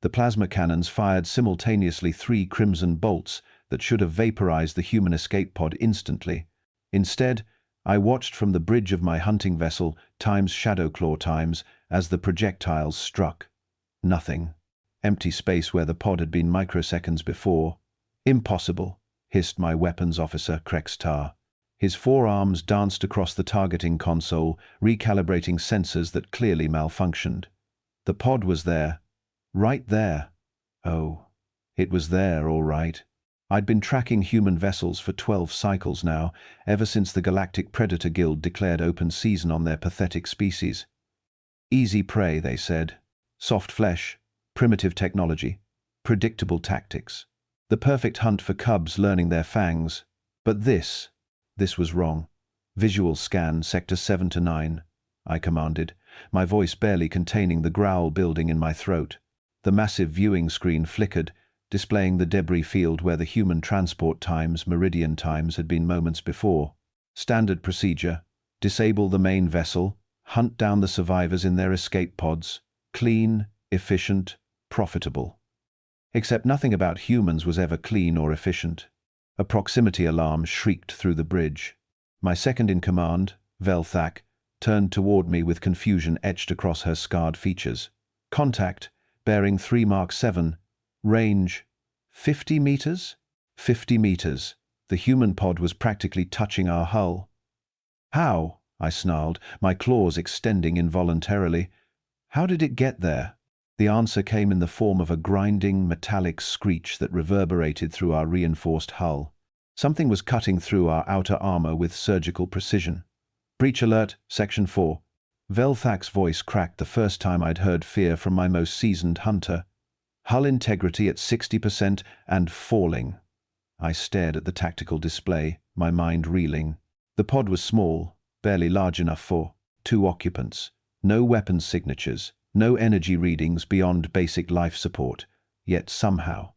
The plasma cannons fired simultaneously 3 crimson bolts that should have vaporized the human escape pod instantly. Instead, I watched from the bridge of my hunting vessel times Shadowclaw times as the projectiles struck. Nothing. Empty space where the pod had been microseconds before. Impossible, hissed my weapons officer, Krextar. His forearms danced across the targeting console, recalibrating sensors that clearly malfunctioned. The pod was there. Right there. Oh, it was there, all right. I'd been tracking human vessels for 12 cycles now, ever since the Galactic Predator Guild declared open season on their pathetic species. Easy prey, they said. Soft flesh, primitive technology, predictable tactics. The perfect hunt for cubs learning their fangs. But this was wrong. Visual scan, Sector 7 to 9, I commanded, my voice barely containing the growl building in my throat. The massive viewing screen flickered, displaying the debris field where the human transport times, meridian times, had been moments before. Standard procedure: disable the main vessel, hunt down the survivors in their escape pods. Clean, efficient, profitable. Except nothing about humans was ever clean or efficient. A proximity alarm shrieked through the bridge. My second-in-command, Velthak, turned toward me with confusion etched across her scarred features. Contact, bearing 3 Mark 7, range 50 meters? 50 meters. The human pod was practically touching our hull. How? I snarled, my claws extending involuntarily. How did it get there? The answer came in the form of a grinding, metallic screech that reverberated through our reinforced hull. Something was cutting through our outer armor with surgical precision. Breach alert, Section 4. Velthak's voice cracked the first time I'd heard fear from my most seasoned hunter. Hull integrity at 60% and falling. I stared at the tactical display, my mind reeling. The pod was small, barely large enough for 2 occupants. No weapons signatures. No energy readings beyond basic life support, yet somehow.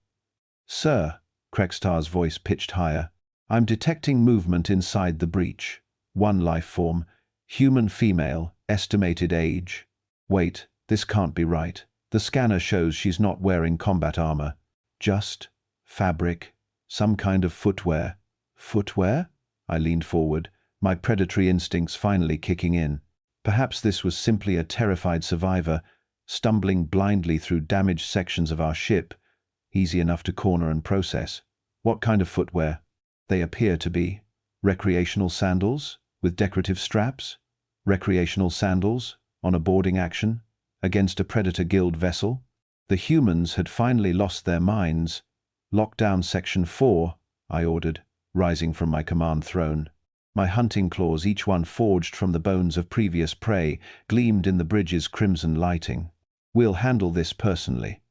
Sir, Krextar's voice pitched higher, I'm detecting movement inside the breach. 1 life form, human female, estimated age. Wait, this can't be right. The scanner shows she's not wearing combat armor. Just fabric, some kind of footwear. Footwear? I leaned forward, my predatory instincts finally kicking in. Perhaps this was simply a terrified survivor, stumbling blindly through damaged sections of our ship, easy enough to corner and process. What kind of footwear? They appear to be recreational sandals with decorative straps? Recreational sandals on a boarding action against a Predator Guild vessel? The humans had finally lost their minds. Lock down Section 4, I ordered, rising from my command throne. My hunting claws, each one forged from the bones of previous prey, gleamed in the bridge's crimson lighting. We'll handle this personally.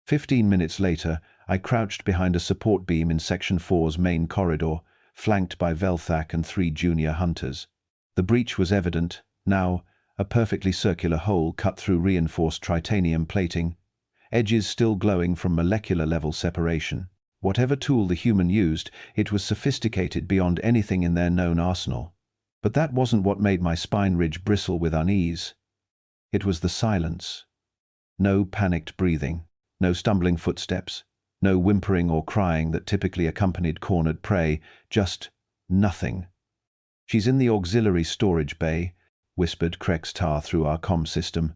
15 minutes later, I crouched behind a support beam in Section 4's main corridor, flanked by Velthak and 3 junior hunters. The breach was evident, now, a perfectly circular hole cut through reinforced titanium plating, edges still glowing from molecular-level separation. Whatever tool the human used, it was sophisticated beyond anything in their known arsenal. But that wasn't what made my spine ridge bristle with unease. It was the silence. No panicked breathing, no stumbling footsteps, no whimpering or crying that typically accompanied cornered prey, just nothing. She's in the auxiliary storage bay, whispered Krextar through our comm system.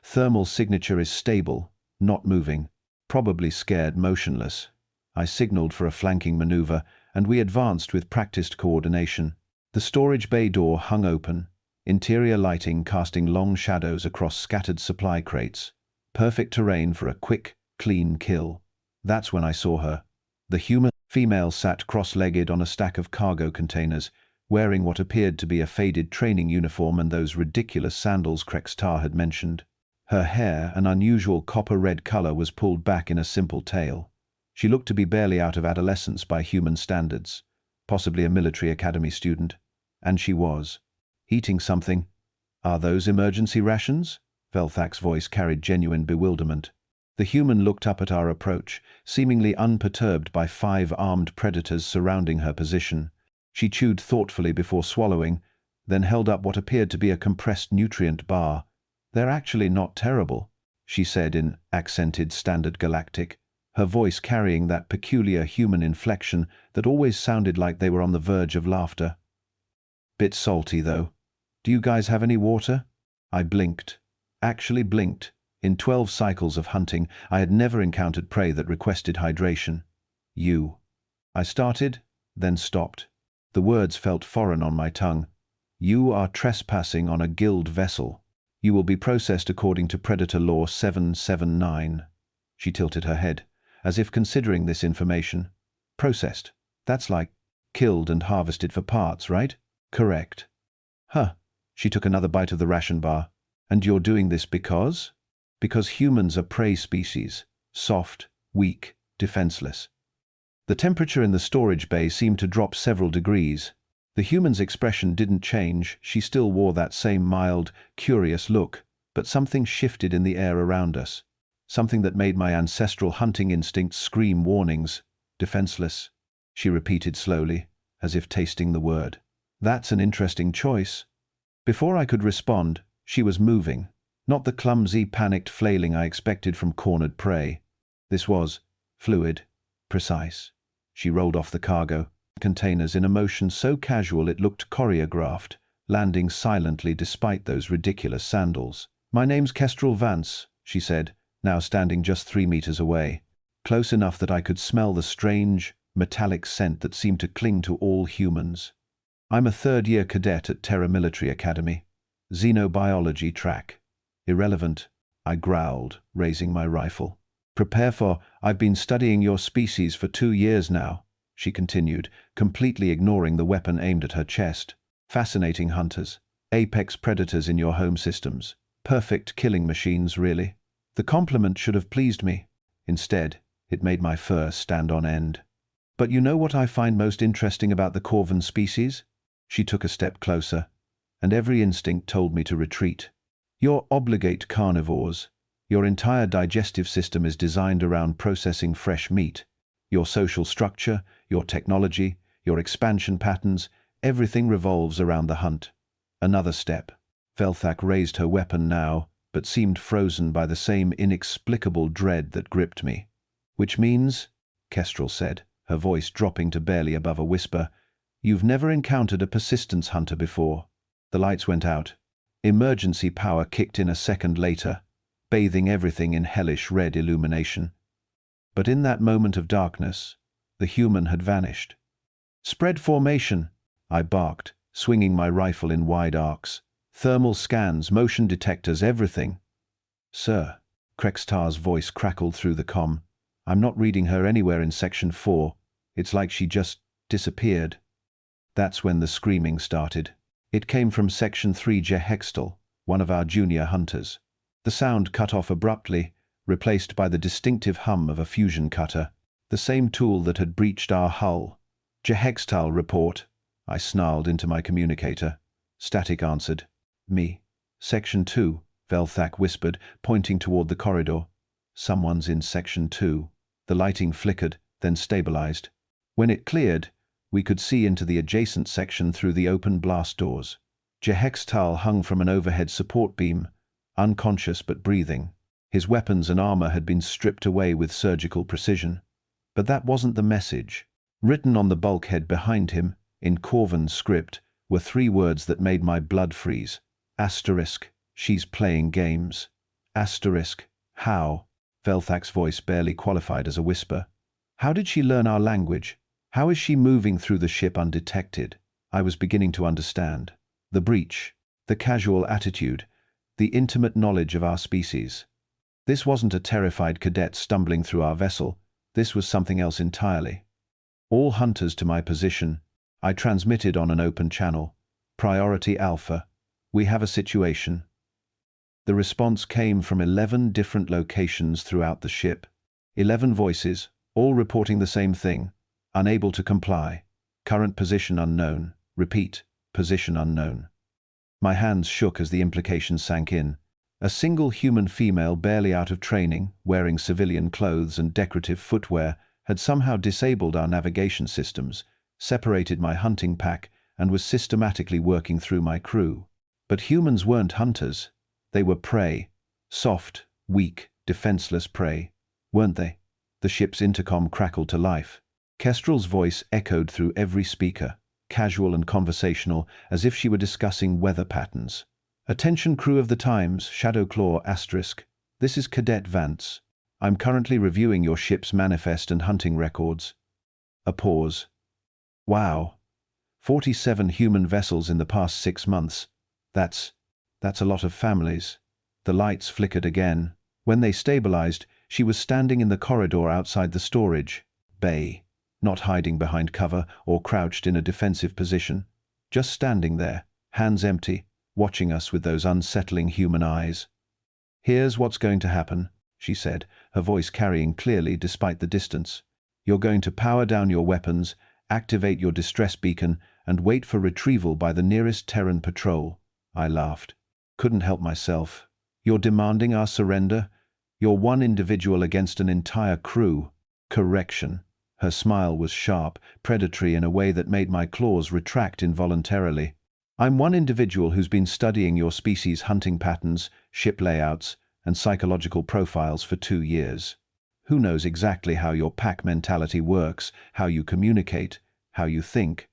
Thermal signature is stable, not moving, probably scared motionless. I signaled for a flanking maneuver, and we advanced with practiced coordination. The storage bay door hung open, interior lighting casting long shadows across scattered supply crates. Perfect terrain for a quick, clean kill. That's when I saw her. The human female sat cross-legged on a stack of cargo containers, wearing what appeared to be a faded training uniform and those ridiculous sandals Krextar had mentioned. Her hair, an unusual copper-red color, was pulled back in a simple tail. She looked to be barely out of adolescence by human standards, possibly a military academy student. And she was. Eating something. Are those emergency rations? Velthak's voice carried genuine bewilderment. The human looked up at our approach, seemingly unperturbed by 5 armed predators surrounding her position. She chewed thoughtfully before swallowing, then held up what appeared to be a compressed nutrient bar. They're actually not terrible. she said in accented standard Galactic, her voice carrying that peculiar human inflection that always sounded like they were on the verge of laughter. Bit salty, though. Do you guys have any water? I blinked. Actually blinked. In 12 cycles of hunting, I had never encountered prey that requested hydration. You. I started, then stopped. The words felt foreign on my tongue. You are trespassing on a guild vessel. You will be processed according to Predator Law 779. She tilted her head, as if considering this information. Processed. That's like killed and harvested for parts, right? Correct. Huh. She took another bite of the ration bar. And you're doing this because? Because humans are prey species. Soft, weak, defenseless. The temperature in the storage bay seemed to drop several degrees. The human's expression didn't change. She still wore that same mild, curious look, but something shifted in the air around us. Something that made my ancestral hunting instincts scream warnings. Defenseless, she repeated slowly, as if tasting the word. That's an interesting choice. Before I could respond, she was moving, not the clumsy, panicked flailing I expected from cornered prey. This was fluid, precise. She rolled off the cargo containers in a motion so casual it looked choreographed, landing silently despite those ridiculous sandals. My name's Kestrel Vance, she said, now standing just 3 meters away, close enough that I could smell the strange, metallic scent that seemed to cling to all humans. I'm a third-year cadet at Terra Military Academy. Xenobiology track. Irrelevant, I growled, raising my rifle. Prepare for, I've been studying your species for 2 years now, she continued, completely ignoring the weapon aimed at her chest. Fascinating hunters. Apex predators in your home systems. Perfect killing machines, really. The compliment should have pleased me. Instead, it made my fur stand on end. But you know what I find most interesting about the Corvan species? She took a step closer, and every instinct told me to retreat. You're obligate carnivores. Your entire digestive system is designed around processing fresh meat. Your social structure, your technology, your expansion patterns, everything revolves around the hunt. Another step. Velthak raised her weapon now, but seemed frozen by the same inexplicable dread that gripped me. Which means, Kestrel said, her voice dropping to barely above a whisper, you've never encountered a persistence hunter before. The lights went out. Emergency power kicked in a second later, bathing everything in hellish red illumination. But in that moment of darkness, the human had vanished. Spread formation, I barked, swinging my rifle in wide arcs. Thermal scans, motion detectors, everything. Sir, Krextar's voice crackled through the comm. I'm not reading her anywhere in Section 4. It's like she just disappeared. That's when the screaming started. It came from Section 3 Jehextal, one of our junior hunters. The sound cut off abruptly, replaced by the distinctive hum of a fusion cutter, the same tool that had breached our hull. Jehextal report, I snarled into my communicator. Static answered. Me. Section 2, Velthak whispered, pointing toward the corridor. Someone's in Section 2. The lighting flickered, then stabilized. When it cleared, we could see into the adjacent section through the open blast doors. Jehextal hung from an overhead support beam, unconscious but breathing. His weapons and armor had been stripped away with surgical precision. But that wasn't the message. Written on the bulkhead behind him, in Corvan script, were 3 words that made my blood freeze. Asterisk, she's playing games. Asterisk, how? Velthak's voice barely qualified as a whisper. How did she learn our language? How is she moving through the ship undetected? I was beginning to understand. The breach, the casual attitude, the intimate knowledge of our species. This wasn't a terrified cadet stumbling through our vessel. This was something else entirely. All hunters to my position. I transmitted on an open channel. Priority Alpha. We have a situation. The response came from 11 different locations throughout the ship. 11 voices, all reporting the same thing. Unable to comply. Current position unknown. Repeat, position unknown. My hands shook as the implications sank in. A single human female barely out of training, wearing civilian clothes and decorative footwear, had somehow disabled our navigation systems, separated my hunting pack, and was systematically working through my crew. But humans weren't hunters. They were prey. Soft, Weak, defenseless prey, weren't they? The ship's intercom crackled to life. Kestrel's voice echoed through every speaker, casual and conversational, as if she were discussing weather patterns. "Attention crew of the Times, Shadowclaw *. This is Cadet Vance. I'm currently reviewing your ship's manifest and hunting records." A pause. "Wow. 47 human vessels in the past 6 months. That's a lot of families." The lights flickered again. When they stabilized, she was standing in the corridor outside the storage bay, not hiding behind cover or crouched in a defensive position. Just standing there, hands empty, watching us with those unsettling human eyes. "Here's what's going to happen," she said, her voice carrying clearly despite the distance. "You're going to power down your weapons, activate your distress beacon, and wait for retrieval by the nearest Terran patrol." I laughed. Couldn't help myself. "You're demanding our surrender? You're one individual against an entire crew." "Correction." Her smile was sharp, predatory in a way that made my claws retract involuntarily. "I'm one individual who's been studying your species' hunting patterns, ship layouts, and psychological profiles for 2 years. Who knows exactly how your pack mentality works, how you communicate, how you think."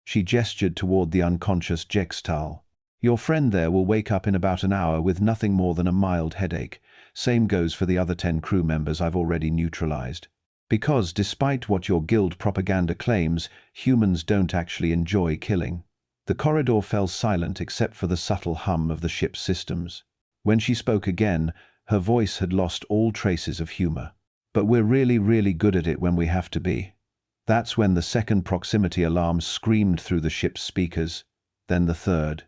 She gestured toward the unconscious Jextal. "Your friend there will wake up in about an hour with nothing more than a mild headache. Same goes for the other 10 crew members I've already neutralized. Because, despite what your guild propaganda claims, humans don't actually enjoy killing." The corridor fell silent except for the subtle hum of the ship's systems. When she spoke again, her voice had lost all traces of humor. "But we're really, really good at it when we have to be." That's when the second proximity alarm screamed through the ship's speakers, then the third,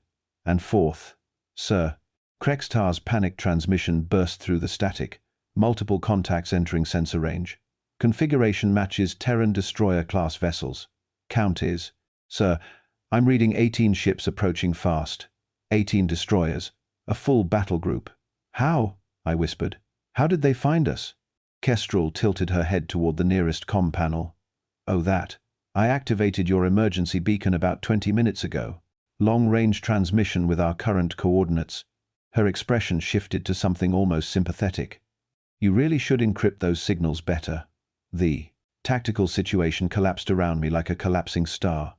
and fourth. "Sir." Krextar's panic transmission burst through the static, multiple contacts entering sensor range. "Configuration matches Terran destroyer-class vessels. Count is." "Sir, I'm reading 18 ships approaching fast. 18 destroyers. A full battle group." "How?" I whispered. "How did they find us?" Kestrel tilted her head toward the nearest comm panel. "Oh, that. I activated your emergency beacon about 20 minutes ago. Long-range transmission with our current coordinates." Her expression shifted to something almost sympathetic. "You really should encrypt those signals better." The tactical situation collapsed around me like a collapsing star.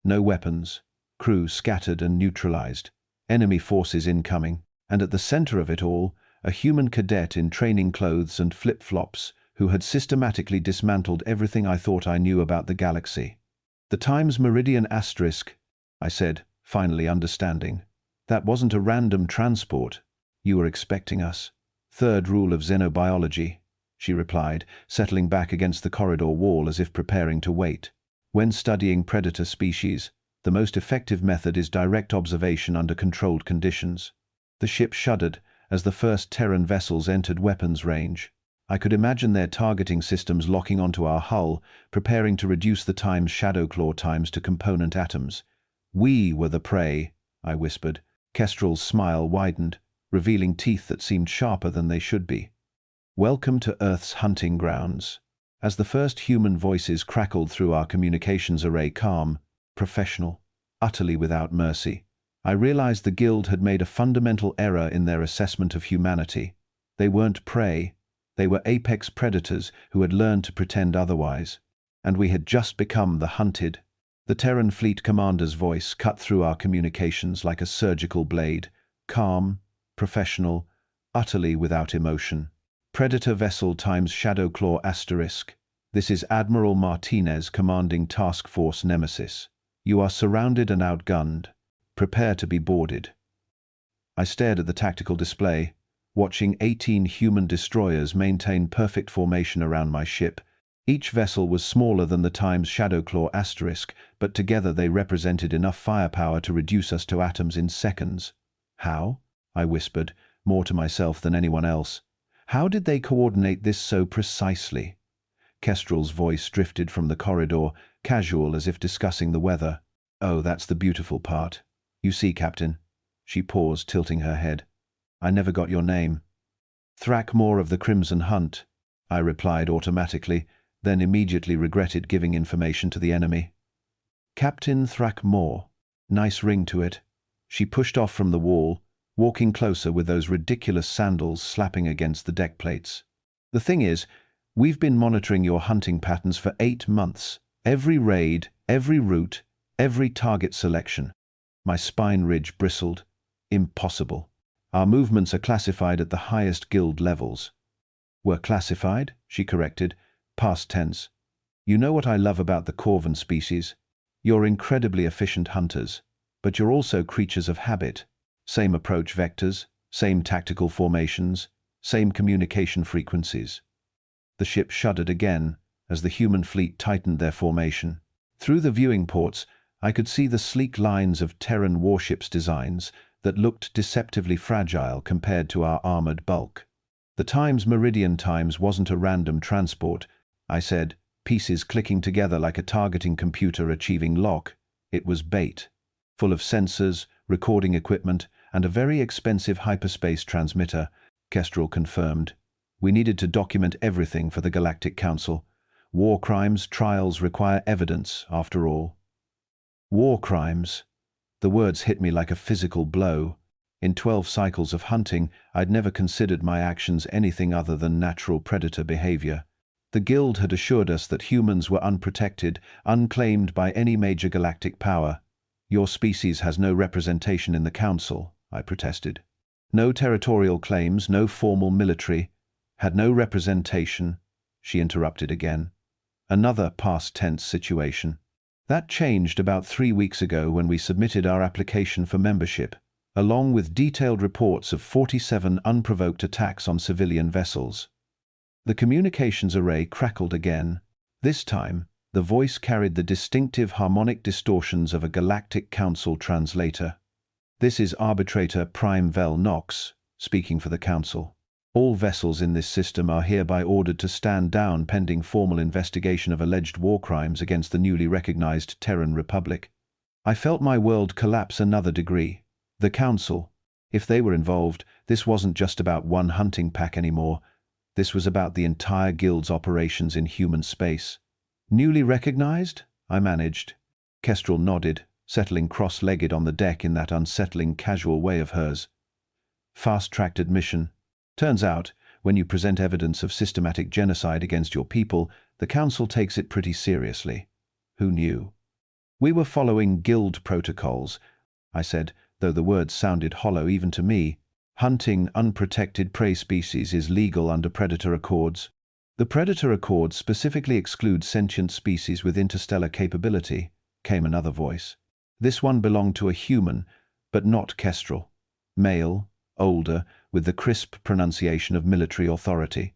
No weapons, crew scattered and neutralized, enemy forces incoming, and at the center of it all, a human cadet in training clothes and flip-flops who had systematically dismantled everything I thought I knew about the galaxy. "The Times Meridian *", I said, finally understanding. "That wasn't a random transport. You were expecting us." "Third rule of xenobiology," she replied, settling back against the corridor wall as if preparing to wait. "When studying predator species, the most effective method is direct observation under controlled conditions." The ship shuddered as the first Terran vessels entered weapons range. I could imagine their targeting systems locking onto our hull, preparing to reduce the Time's Shadowclaw times to component atoms. "We were the prey," I whispered. Kestrel's smile widened, revealing teeth that seemed sharper than they should be. "Welcome to Earth's hunting grounds." As the first human voices crackled through our communications array, calm, professional, utterly without mercy, I realized the Guild had made a fundamental error in their assessment of humanity. They weren't prey. They were apex predators who had learned to pretend otherwise. And we had just become the hunted. The Terran Fleet Commander's voice cut through our communications like a surgical blade, calm, professional, utterly without emotion. "Predator vessel times Shadowclaw *. This is Admiral Martinez commanding Task Force Nemesis. You are surrounded and outgunned. Prepare to be boarded." I stared at the tactical display, watching 18 human destroyers maintain perfect formation around my ship. Each vessel was smaller than the Time's Shadowclaw *, but together they represented enough firepower to reduce us to atoms in seconds. "How?" I whispered, more to myself than anyone else. "How did they coordinate this so precisely?" Kestrel's voice drifted from the corridor, casual as if discussing the weather. "Oh, that's the beautiful part. You see, Captain." She paused, tilting her head. "I never got your name." "Thrackmore of the Crimson Hunt," I replied automatically, then immediately regretted giving information to the enemy. "Captain Thrackmore. Nice ring to it." She pushed off from the wall, walking closer with those ridiculous sandals slapping against the deck plates. "The thing is, we've been monitoring your hunting patterns for 8 months. Every raid, every route, every target selection." My spine ridge bristled. "Impossible. Our movements are classified at the highest guild levels." "Were classified?" she corrected. Past tense. "You know what I love about the Corvan species? You're incredibly efficient hunters, but you're also creatures of habit. Same approach vectors, same tactical formations, same communication frequencies." The ship shuddered again as the human fleet tightened their formation. Through the viewing ports, I could see the sleek lines of Terran warships' designs that looked deceptively fragile compared to our armored bulk. "The Times Meridian Times wasn't a random transport," I said, pieces clicking together like a targeting computer achieving lock. "It was bait. Full of sensors, recording equipment, and a very expensive hyperspace transmitter," Kestrel confirmed. "We needed to document everything for the Galactic Council. War crimes trials require evidence, after all." War crimes. The words hit me like a physical blow. In 12 cycles of hunting, I'd never considered my actions anything other than natural predator behavior. The Guild had assured us that humans were unprotected, unclaimed by any major galactic power. "Your species has no representation in the Council," I protested. "No territorial claims, no formal military. Had no representation," she interrupted again. Another past tense situation. "That changed about 3 weeks ago when we submitted our application for membership, along with detailed reports of 47 unprovoked attacks on civilian vessels." The communications array crackled again. This time, the voice carried the distinctive harmonic distortions of a Galactic Council translator. "This is Arbitrator Prime Vel Nox, speaking for the Council. All vessels in this system are hereby ordered to stand down pending formal investigation of alleged war crimes against the newly recognized Terran Republic." I felt my world collapse another degree. The Council. If they were involved, this wasn't just about one hunting pack anymore. This was about the entire Guild's operations in human space. "Newly recognized?" I managed. Kestrel nodded, settling cross-legged on the deck in that unsettling casual way of hers. "Fast-tracked admission. Turns out, when you present evidence of systematic genocide against your people, the Council takes it pretty seriously." "Who knew?" "We were following Guild protocols," I said, though the words sounded hollow even to me. "Hunting unprotected prey species is legal under Predator Accords." "The Predator Accords specifically exclude sentient species with interstellar capability," came another voice. This one belonged to a human, but not Kestrel. Male, older, with the crisp pronunciation of military authority.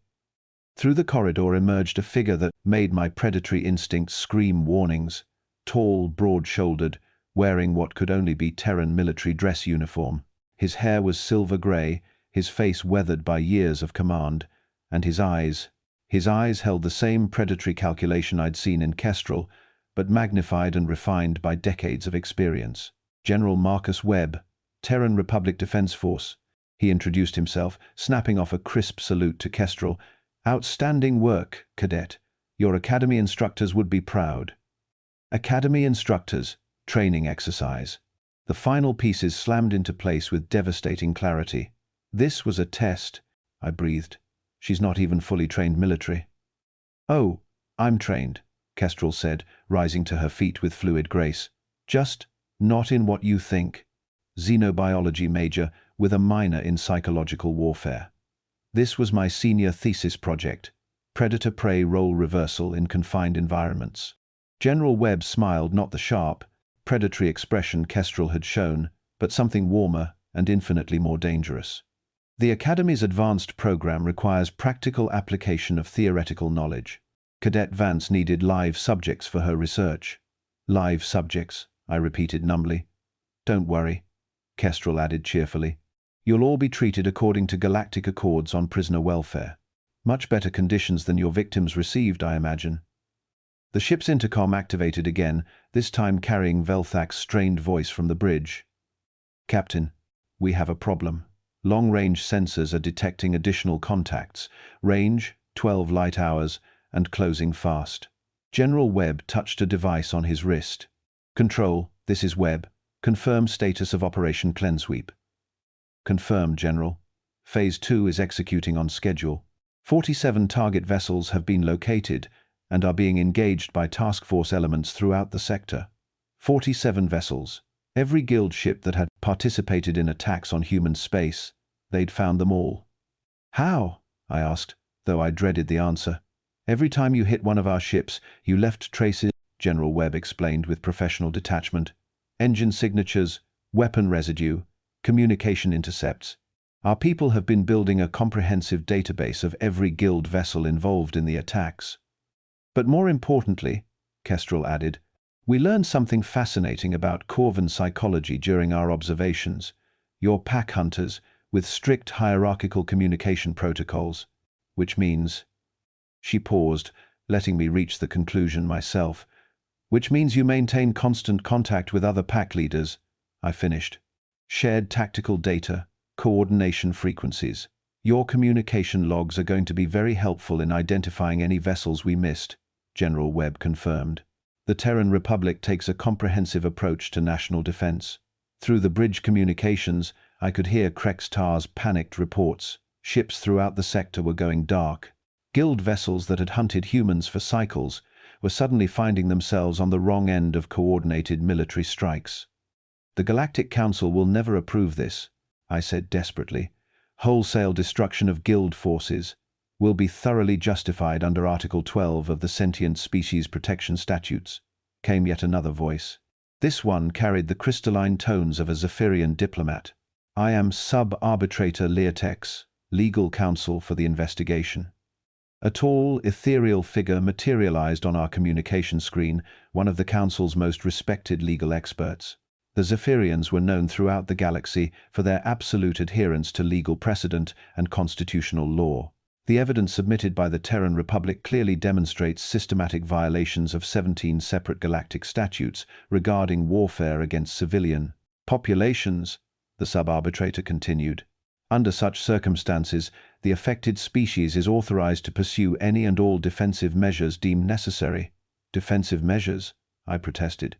Through the corridor emerged a figure that made my predatory instincts scream warnings. Tall, broad-shouldered, wearing what could only be Terran military dress uniform. His hair was silver grey, his face weathered by years of command, and his eyes held the same predatory calculation I'd seen in Kestrel, but magnified and refined by decades of experience. "General Marcus Webb, Terran Republic Defense Force," he introduced himself, snapping off a crisp salute to Kestrel. "Outstanding work, Cadet. Your Academy instructors would be proud." Academy instructors, training exercise. The final pieces slammed into place with devastating clarity. "This was a test," I breathed. "She's not even fully trained military." "Oh, I'm trained," Kestrel said, rising to her feet with fluid grace. "Just not in what you think. Xenobiology major with a minor in psychological warfare. This was my senior thesis project, predator-prey role reversal in confined environments." General Webb smiled, not the sharp, predatory expression Kestrel had shown, but something warmer and infinitely more dangerous. "The Academy's advanced program requires practical application of theoretical knowledge. Cadet Vance needed live subjects for her research." "Live subjects," I repeated numbly. "Don't worry," Kestrel added cheerfully. "You'll all be treated according to Galactic Accords on prisoner welfare. Much better conditions than your victims received, I imagine." The ship's intercom activated again, this time carrying Velthak's strained voice from the bridge. "Captain, we have a problem. Long-range sensors are detecting additional contacts. Range, 12 light hours, and closing fast." General Webb touched a device on his wrist. "Control, this is Webb. Confirm status of Operation Cleansweep." Confirmed, General. Phase 2 is executing on schedule. 47 target vessels have been located and are being engaged by task force elements throughout the sector. 47 vessels. Every guild ship that had participated in attacks on human space, they'd found them all. How? I asked, though I dreaded the answer. Every time you hit one of our ships, you left traces, General Webb explained with professional detachment. Engine signatures, weapon residue, communication intercepts. Our people have been building a comprehensive database of every guild vessel involved in the attacks. But more importantly, Kestrel added, we learned something fascinating about Corvan psychology during our observations. Your pack hunters, with strict hierarchical communication protocols, which means... She paused, letting me reach the conclusion myself. Which means you maintain constant contact with other pack leaders, I finished. Shared tactical data, coordination frequencies. Your communication logs are going to be very helpful in identifying any vessels we missed, General Webb confirmed. The Terran Republic takes a comprehensive approach to national defense. Through the bridge communications, I could hear Krextar's panicked reports. Ships throughout the sector were going dark. Guild vessels that had hunted humans for cycles were suddenly finding themselves on the wrong end of coordinated military strikes. The Galactic Council will never approve this, I said desperately. Wholesale destruction of guild forces will be thoroughly justified under Article 12 of the Sentient Species Protection Statutes, came yet another voice. This one carried the crystalline tones of a Zephyrian diplomat. I am Sub-Arbitrator Leotex, legal counsel for the investigation. A tall, ethereal figure materialized on our communication screen, one of the Council's most respected legal experts. The Zephyrians were known throughout the galaxy for their absolute adherence to legal precedent and constitutional law. The evidence submitted by the Terran Republic clearly demonstrates systematic violations of 17 separate galactic statutes regarding warfare against civilian populations, the sub-arbitrator continued. Under such circumstances, the affected species is authorized to pursue any and all defensive measures deemed necessary. Defensive measures? I protested.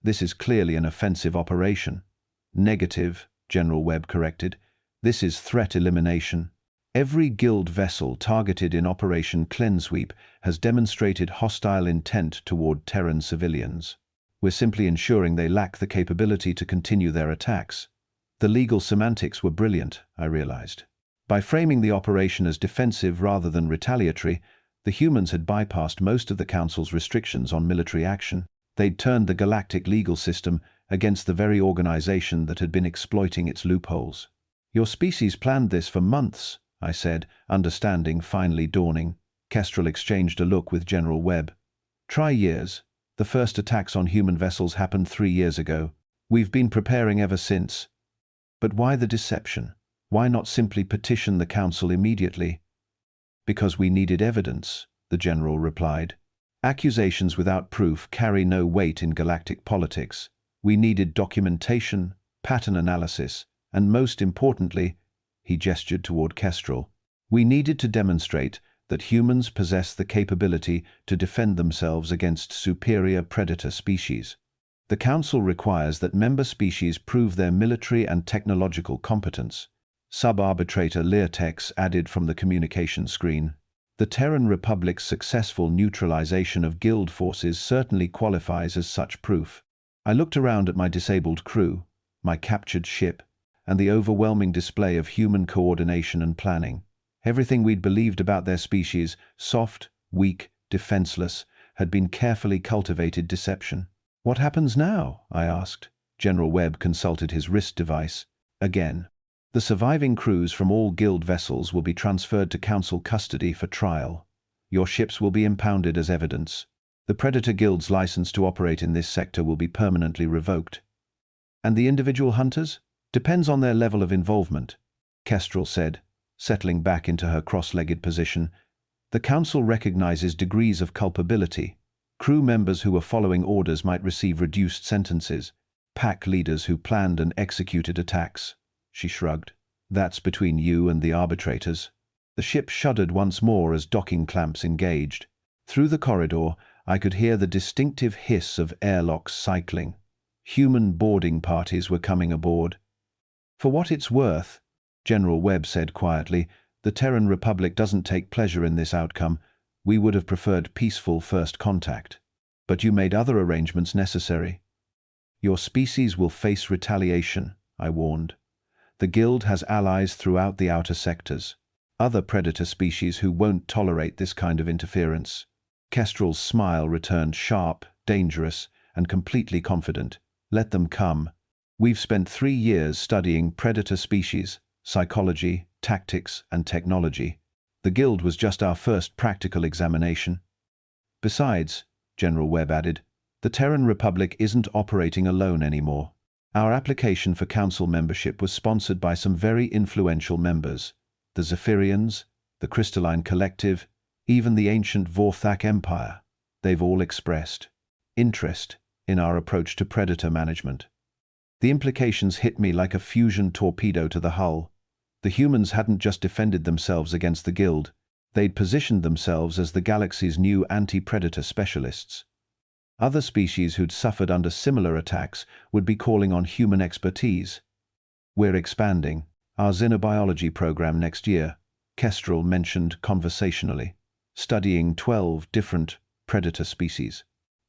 This is clearly an offensive operation. Negative, General Webb corrected. This is threat elimination. Every guild vessel targeted in Operation Cleansweep has demonstrated hostile intent toward Terran civilians. We're simply ensuring they lack the capability to continue their attacks. The legal semantics were brilliant, I realized. By framing the operation as defensive rather than retaliatory, the humans had bypassed most of the Council's restrictions on military action. They'd turned the galactic legal system against the very organization that had been exploiting its loopholes. Your species planned this for months, I said, understanding finally dawning. Kestrel exchanged a look with General Webb. Try years. The first attacks on human vessels happened 3 years ago. We've been preparing ever since. But why the deception? Why not simply petition the Council immediately? Because we needed evidence, the General replied. Accusations without proof carry no weight in galactic politics. We needed documentation, pattern analysis, and most importantly, he gestured toward Kestrel, we needed to demonstrate that humans possess the capability to defend themselves against superior predator species. The Council requires that member species prove their military and technological competence. Sub-Arbitrator Leotex added from the communication screen. The Terran Republic's successful neutralization of guild forces certainly qualifies as such proof. I looked around at my disabled crew, my captured ship, and the overwhelming display of human coordination and planning. Everything we'd believed about their species, soft, weak, defenseless, had been carefully cultivated deception. What happens now? I asked. General Webb consulted his wrist device. Again. The surviving crews from all guild vessels will be transferred to Council custody for trial. Your ships will be impounded as evidence. The Predator Guild's license to operate in this sector will be permanently revoked. And the individual hunters? Depends on their level of involvement, Kestrel said, settling back into her cross-legged position. The Council recognizes degrees of culpability. Crew members who were following orders might receive reduced sentences. Pack leaders who planned and executed attacks. She shrugged. That's between you and the arbitrators. The ship shuddered once more as docking clamps engaged. Through the corridor, I could hear the distinctive hiss of airlocks cycling. Human boarding parties were coming aboard. For what it's worth, General Webb said quietly. The Terran Republic doesn't take pleasure in this outcome. We would have preferred peaceful first contact. But you made other arrangements necessary. Your species will face retaliation, I warned. The Guild has allies throughout the outer sectors. Other predator species who won't tolerate this kind of interference. Kestrel's smile returned sharp, dangerous, and completely confident. Let them come. We've spent 3 years studying predator species, psychology, tactics, and technology. The Guild was just our first practical examination. Besides, General Webb added, the Terran Republic isn't operating alone anymore. Our application for council membership was sponsored by some very influential members. The Zephyrians, the Crystalline Collective, even the ancient Vorthak Empire. They've all expressed interest in our approach to predator management. The implications hit me like a fusion torpedo to the hull. The humans hadn't just defended themselves against the Guild, they'd positioned themselves as the galaxy's new anti-predator specialists. Other species who'd suffered under similar attacks would be calling on human expertise. We're expanding our xenobiology program next year, Kestrel mentioned conversationally, studying 12 different predator species.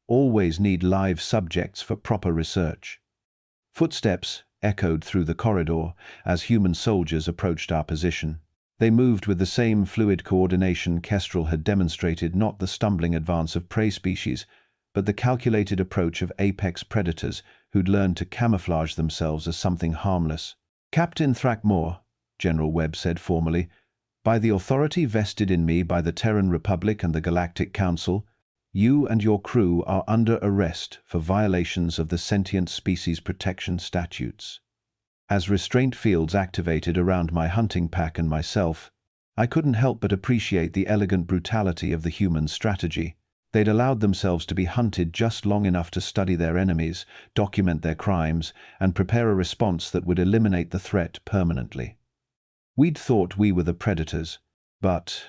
Always need live subjects for proper research. Footsteps echoed through the corridor as human soldiers approached our position. They moved with the same fluid coordination Kestrel had demonstrated, not the stumbling advance of prey species, but the calculated approach of apex predators who'd learned to camouflage themselves as something harmless. Captain Thrackmore, General Webb said formally, by the authority vested in me by the Terran Republic and the Galactic Council, you and your crew are under arrest for violations of the Sentient Species Protection Statutes. As restraint fields activated around my hunting pack and myself, I couldn't help but appreciate the elegant brutality of the human strategy. They'd allowed themselves to be hunted just long enough to study their enemies, document their crimes, and prepare a response that would eliminate the threat permanently. We'd thought we were the predators, but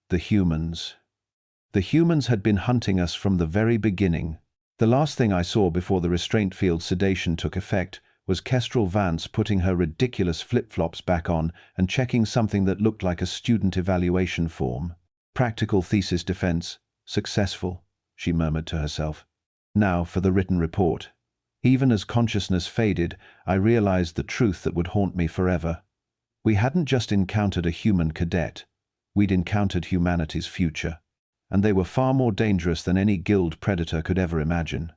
the humans had been hunting us from the very beginning. The last thing I saw before the restraint field sedation took effect was Kestrel Vance putting her ridiculous flip-flops back on and checking something that looked like a student evaluation form. Practical thesis defense. Successful, she murmured to herself. Now for the written report. Even as consciousness faded, I realized the truth that would haunt me forever. We hadn't just encountered a human cadet, we'd encountered humanity's future. And they were far more dangerous than any Guild predator could ever imagine.